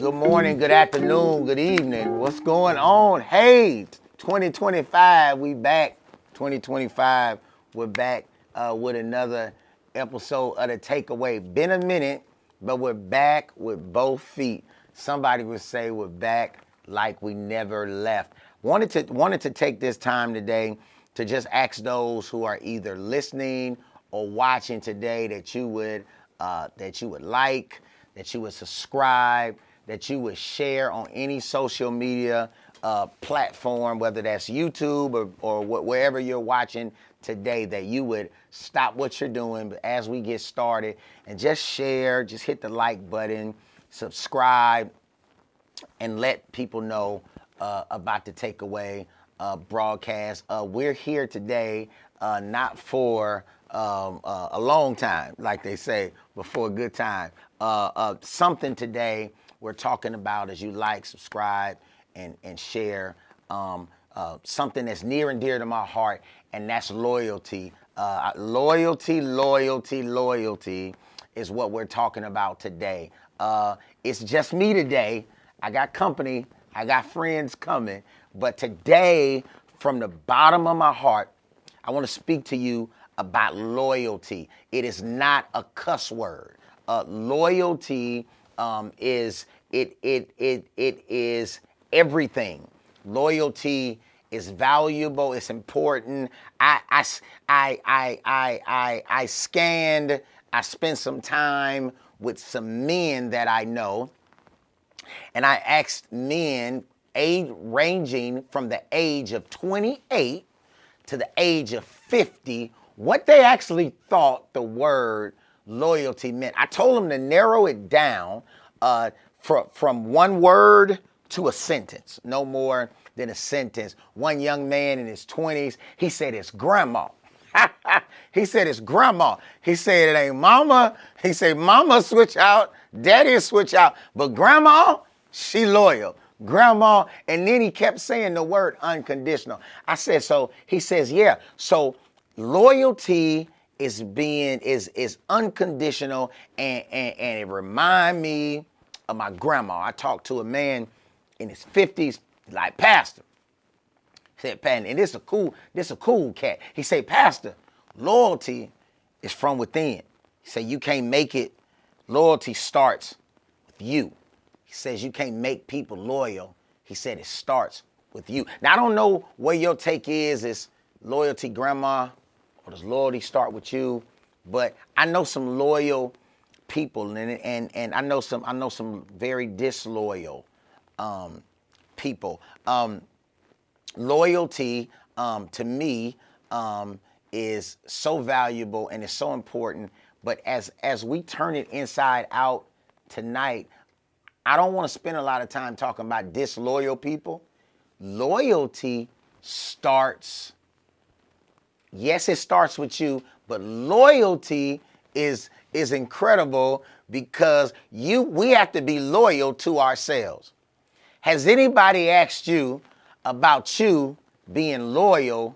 Good morning, good afternoon, good evening. What's going on? Hey, 2025, we back. 2025, we're back with another episode of The Takeaway. Been a minute, but we're back with both feet. Somebody would say we're back like we never left. Wanted to take this time today to just ask those who are either listening or watching today that you would like, that you would subscribe, that you would share on any social media platform, whether that's YouTube or wherever you're watching today, that you would stop what you're doing as we get started and just share, just hit the like button, subscribe, and let people know about the Takeaway broadcast. We're here today not for a long time, like they say, but for a good time. Something today we're talking about as you like, subscribe, and share. Something that's near and dear to my heart, and that's loyalty. Loyalty is what we're talking about today. It's just me today. I got company. I got friends coming. But today, from the bottom of my heart, I want to speak to you about loyalty. It is not a cuss word. Loyalty is everything. Loyalty is valuable. It's important. I spent some time with some men that I know, and I asked men ranging from the age of 28 to the age of 50 what they actually thought the word loyalty meant. I told them to narrow it down from one word to a sentence, no more than a sentence. One young man in his 20s, he said it's grandma. He said it's grandma. He said it ain't mama. He said mama switch out, daddy switch out, but grandma, she loyal. Grandma, and then he kept saying the word unconditional. I said, so he says, yeah. So loyalty is unconditional, and it remind me of my grandma. I talked to a man in his 50s, like, Pastor. He said, Pat, and this a cool cat. He said, Pastor, loyalty is from within. He said, you can't make it. Loyalty starts with you. He says you can't make people loyal. He said it starts with you. Now, I don't know where your take is loyalty, grandma, or does loyalty start with you? But I know some loyal people, and I know some very disloyal people. Loyalty to me is so valuable and it's so important. But as we turn it inside out tonight, I don't want to spend a lot of time talking about disloyal people. Loyalty starts, yes, it starts with you, but loyalty is incredible because we have to be loyal to ourselves. Has anybody asked you about you being loyal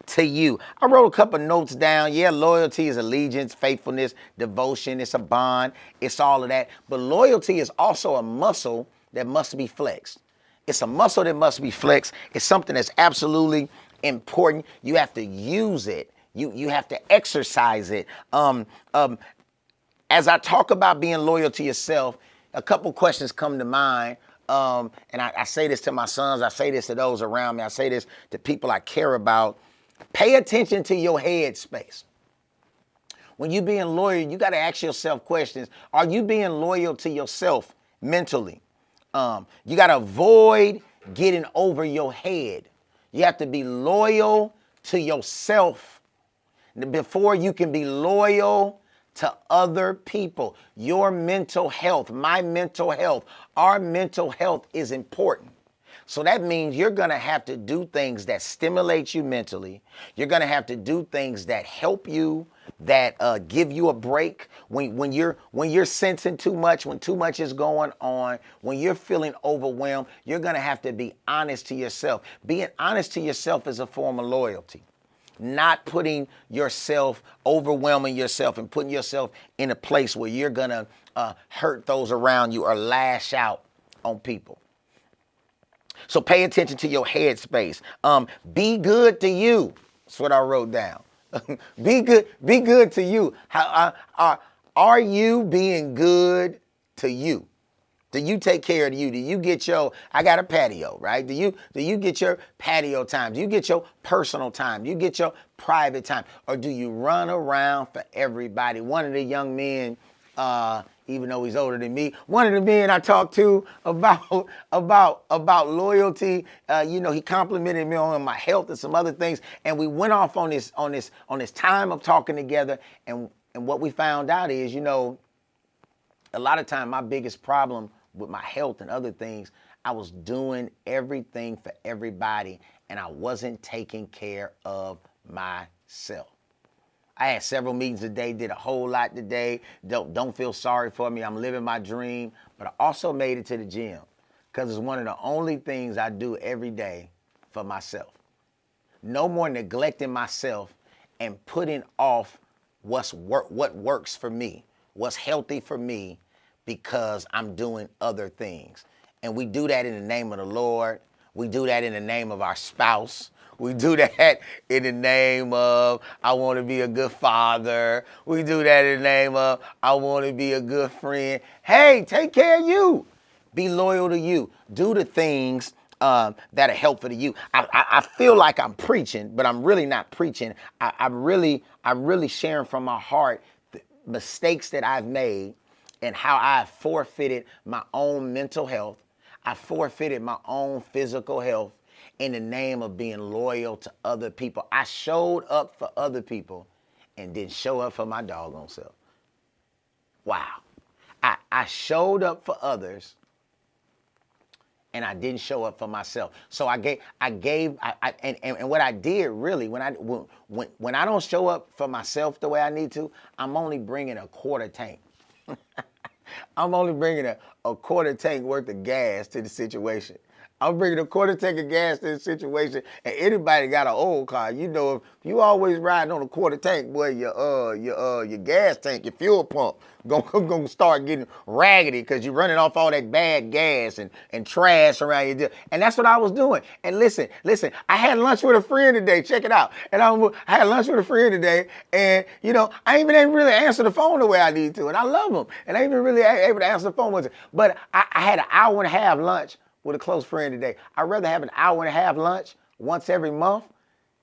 to you? I wrote a couple notes down. Yeah, loyalty is allegiance, faithfulness, devotion. It's a bond. It's all of that. But loyalty is also a muscle that must be flexed. It's a muscle that must be flexed. It's something that's absolutely important. You have to use it. You have to exercise it. As I talk about being loyal to yourself, a couple questions come to mind. And I say this to my sons. I say this to those around me. I say this to people I care about. Pay attention to your head space. When you're being loyal, you got to ask yourself questions. Are you being loyal to yourself mentally? You got to avoid getting over your head. You have to be loyal to yourself before you can be loyal to other people. Your mental health, my mental health, our mental health is important. So that means you're going to have to do things that stimulate you mentally. You're going to have to do things that help you, that give you a break. When you're sensing too much, when too much is going on, when you're feeling overwhelmed, you're going to have to be honest to yourself. Being honest to yourself is a form of loyalty. not putting yourself, overwhelming yourself and putting yourself in a place where you're going to hurt those around you or lash out on people. So pay attention to your headspace. Be good to you. That's what I wrote down. Be good to you. Are you being good to you? Do you take care of you? Do you get I got a patio, right? Do you get your patio time? Do you get your personal time? Do you get your private time? Or do you run around for everybody? One of the young men, even though he's older than me, one of the men I talked to about loyalty, he complimented me on my health and some other things, and we went off on this time of talking together, and what we found out is, a lot of time my biggest problem with my health and other things, I was doing everything for everybody, and I wasn't taking care of myself. I had several meetings today, did a whole lot today. Don't feel sorry for me. I'm living my dream. But I also made it to the gym because it's one of the only things I do every day for myself. No more neglecting myself and putting off what works for me, what's healthy for me, because I'm doing other things. And we do that in the name of the Lord. We do that in the name of our spouse. We do that in the name of, I want to be a good father. We do that in the name of, I want to be a good friend. Hey, take care of you. Be loyal to you. Do the things that are helpful to you. I feel like I'm preaching, but I'm really not preaching. I'm really sharing from my heart the mistakes that I've made and how I forfeited my own mental health. I forfeited my own physical health in the name of being loyal to other people. I showed up for other people and didn't show up for my doggone self. Wow. I showed up for others and I didn't show up for myself. So and what I did really, when I don't show up for myself the way I need to, I'm only bringing a quarter tank. I'm only bringing a quarter tank worth of gas to the situation. I'm bringing a quarter tank of gas to the situation, and anybody got an old car, if you always riding on a quarter tank, boy, your gas tank, your fuel pump, gonna start getting raggedy because you're running off all that bad gas and trash around you. And that's what I was doing. And listen, I had lunch with a friend today. Check it out. And I had lunch with a friend today, and I ain't even really answer the phone the way I need to, and I love them, and I ain't even really able to answer the phone with it. But I had an hour and a half lunch with a close friend today. I'd rather have an hour and a half lunch once every month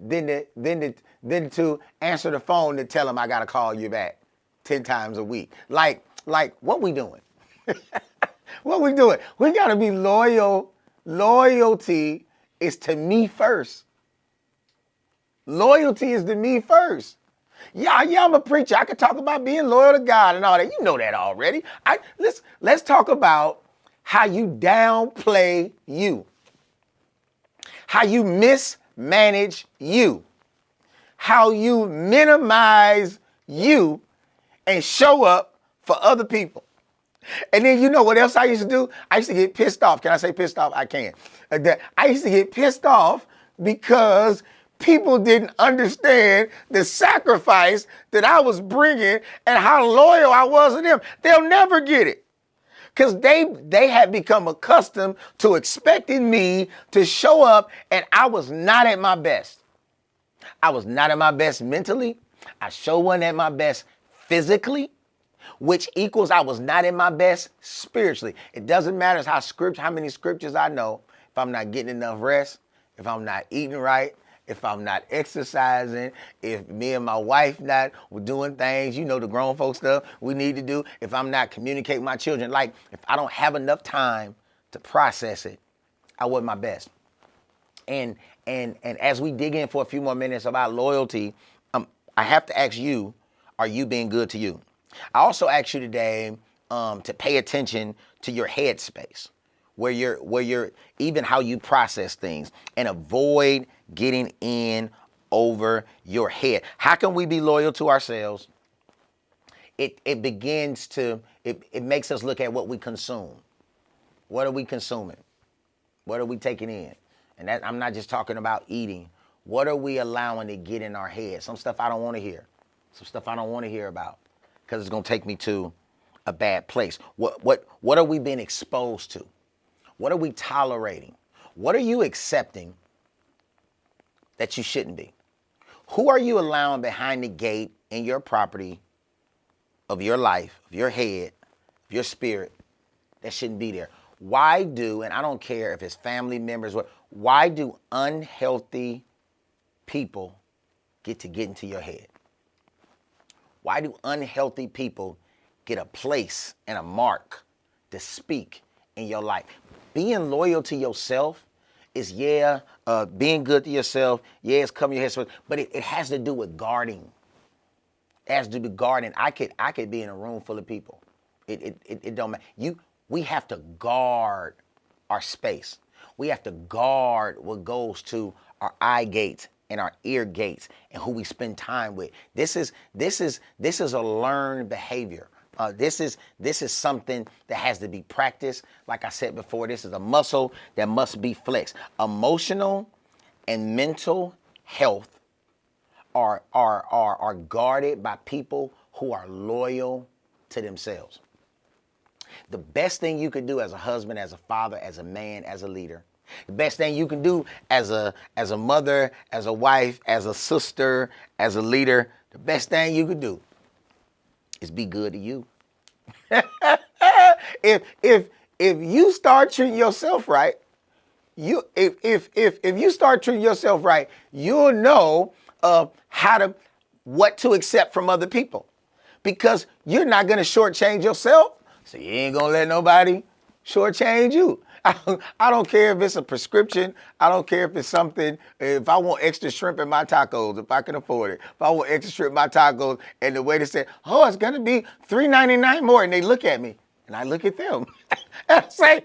than to answer the phone to tell them I gotta call you back 10 times a week. Like what we doing? What we doing? We gotta be loyal. Loyalty is to me first. Loyalty is to me first. Yeah, I'm a preacher. I could talk about being loyal to God and all that. You know that already. Let's talk about how you downplay you, how you mismanage you, how you minimize you and show up for other people. And then you know what else I used to do? I used to get pissed off. Can I say pissed off? I can. I used to get pissed off because people didn't understand the sacrifice that I was bringing and how loyal I was to them. They'll never get it. Because they had become accustomed to expecting me to show up, and I was not at my best. I was not at my best mentally. I sure wasn't at my best physically, which equals I was not at my best spiritually. It doesn't matter how many scriptures I know. If I'm not getting enough rest, if I'm not eating right, if I'm not exercising, if me and my wife not doing things, the grown folk stuff we need to do, if I'm not communicating with my children, like if I don't have enough time to process it, I wasn't my best. And as we dig in for a few more minutes about loyalty, I have to ask you, are you being good to you? I also ask you today to pay attention to your headspace, where you're even how you process things, and avoid getting in over your head. How can we be loyal to ourselves? It makes us look at what we consume. What are we consuming? What are we taking in? And that I'm not just talking about eating. What are we allowing to get in our head? Some stuff I don't want to hear. Some stuff I don't want to hear about because it's going to take me to a bad place. What are we being exposed to? What are we tolerating? What are you accepting that you shouldn't be? Who are you allowing behind the gate in your property of your life, of your head, of your spirit that shouldn't be there? Why do, and I don't care if it's family members, why do unhealthy people get into your head? Why do unhealthy people get a place and a mark to speak in your life? Being loyal to yourself is, being good to yourself, it's coming your head, but it has to do with guarding. It has to do with guarding. I could be in a room full of people. It don't matter. We have to guard our space. We have to guard what goes to our eye gates and our ear gates and who we spend time with. This is a learned behavior. This is something that has to be practiced. Like I said before, this is a muscle that must be flexed. Emotional and mental health are guarded by people who are loyal to themselves. The best thing you can do as a husband, as a father, as a man, as a leader, the best thing you can do as a mother, as a wife, as a sister, as a leader, the best thing you could do is be good to you. If you start treating yourself right, if you start treating yourself right, you'll know what to accept from other people, because you're not gonna shortchange yourself, so you ain't gonna let nobody shortchange you. I don't care if it's a prescription. I don't care if it's something. If I want extra shrimp in my tacos, if I can afford it. If I want extra shrimp in my tacos, and the waiter said, "Oh, it's gonna be $3.99 more," and they look at me, and I look at them, and I say,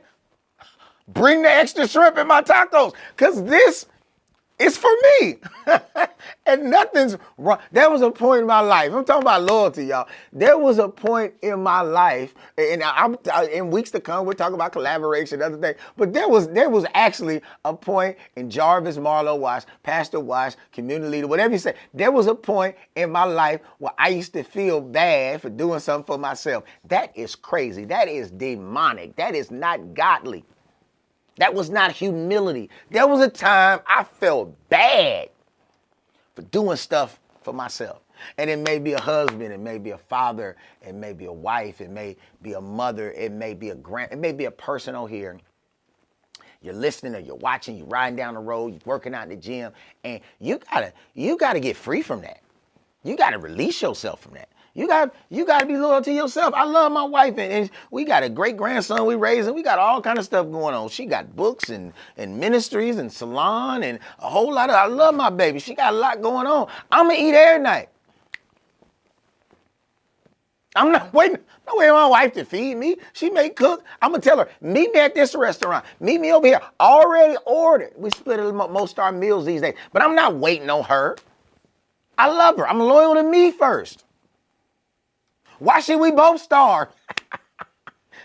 "Bring the extra shrimp in my tacos, because this is for me." And nothing's wrong. There was a point in my life. I'm talking about loyalty, y'all. There was a point in my life, and in weeks to come, we'll talk about collaboration, other things. But there was actually a point in Jarvis Marlowe Watts, Pastor Watts, community leader, whatever you say. There was a point in my life where I used to feel bad for doing something for myself. That is crazy. That is demonic. That is not godly. That was not humility. There was a time I felt bad for doing stuff for myself. And it may be a husband, it may be a father, it may be a wife, it may be a mother, it may be it may be a person on here. You're listening or you're watching, you're riding down the road, you're working out in the gym, and you gotta get free from that. You gotta release yourself from that. You gotta be loyal to yourself. I love my wife, and we got a great grandson we raising. We got all kind of stuff going on. She got books and ministries and salon and a whole lot of. I love my baby. She got a lot going on. I'm gonna eat every night. I'm not waiting on my wife to feed me. She may cook. I'm gonna tell her, meet me at this restaurant. Meet me over here. Already ordered. We split most of our meals these days, but I'm not waiting on her. I love her. I'm loyal to me first. Why should we both starve?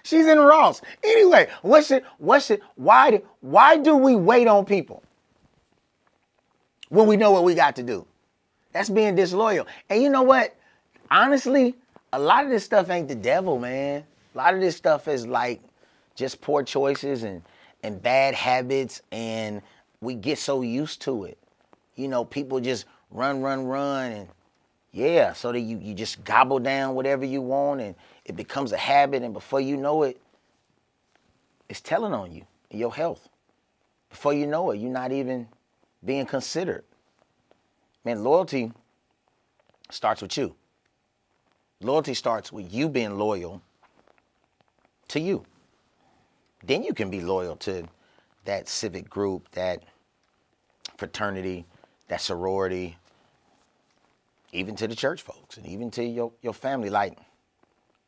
She's in Ross. Anyway, why do we wait on people when we know what we got to do? That's being disloyal. And you know what? Honestly, a lot of this stuff ain't the devil, man. A lot of this stuff is like just poor choices and bad habits, and we get so used to it. You know, people just run, and so that you just gobble down whatever you want, and it becomes a habit, and before you know it, it's telling on you, your health. Before you know it, you're not even being considered. Man, loyalty starts with you. Loyalty starts with you being loyal to you. Then you can be loyal to that civic group, that fraternity, that sorority, even to the church folks, and even to your family. Like,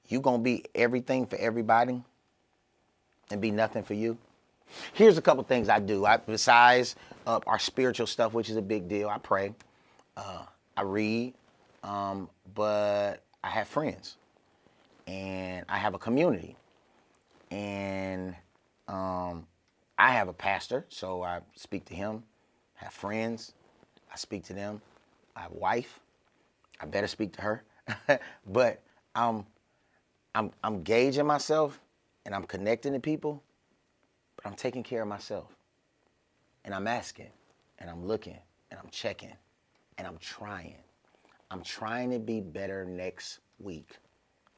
you gonna be everything for everybody and be nothing for you? Here's a couple things I do. Besides our spiritual stuff, which is a big deal, I pray, I read, but I have friends, and I have a community, and I have a pastor, so I speak to him, have friends, I speak to them. I have a wife. I better speak to her. But I'm gauging myself and I'm connecting to people, but I'm taking care of myself. And I'm asking and I'm looking and I'm checking and I'm trying. I'm trying to be better next week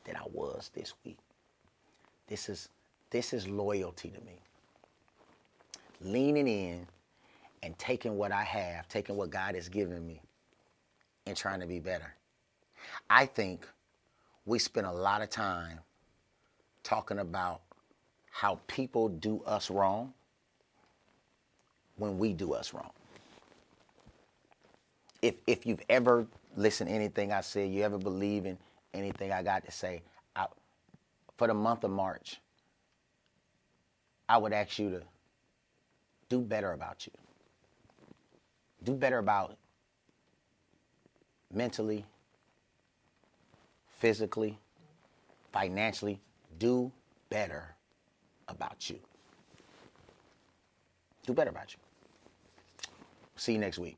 than I was this week. This is loyalty to me. Leaning in and taking what I have, taking what God has given me and trying to be better. I think we spend a lot of time talking about how people do us wrong when we do us wrong. If you've ever listened to anything I said, you ever believe in anything I got to say, for the month of March, I would ask you to do better about you. Do better about mentally, physically, financially. Do better about you. Do better about you. See you next week.